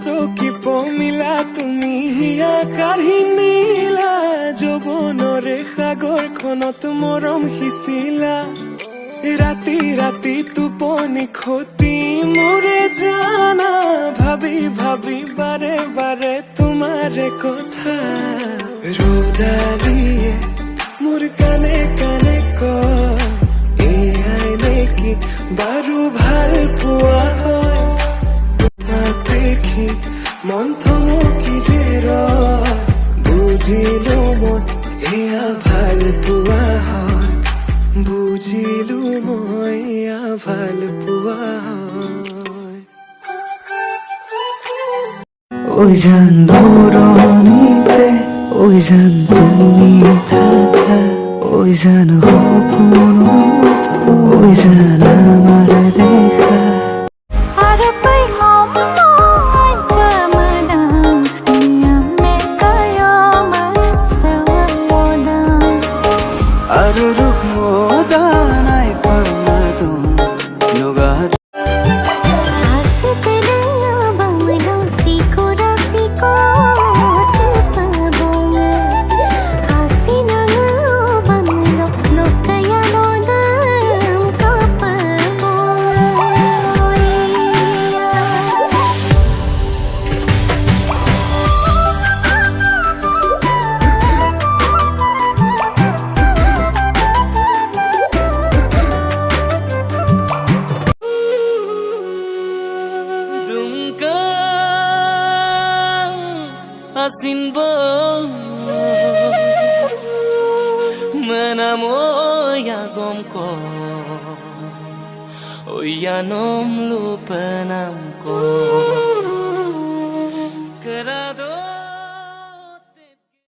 চকী পমিলা তুমি হিয়া কাঢ়ি নিলা যৌৱনৰে সাগৰখনত মৰম সিঁচিলা ৰাতি ৰাতি টোপনি খতি মোৰে জানা ভাবি ভাবি বাৰে বাৰে তোমাৰে কথা ৰ'দালিয়ে মোৰ কানে কানে কয় এয়াই নেকি বাৰু ভাল পোৱা হয় তোমাক দেখি মন থমকি যে ৰয় বুজিলো মই এয়া ভাল পোৱা হয় বুজিলো মই এয়া ভাল পোৱা হয় ওই জান দূৰণিতে ওই জান তুমি থাকা ওই জান সপোনত ওই জান আমার দেখা Asinbo menamoya gomko oyanom lupanamko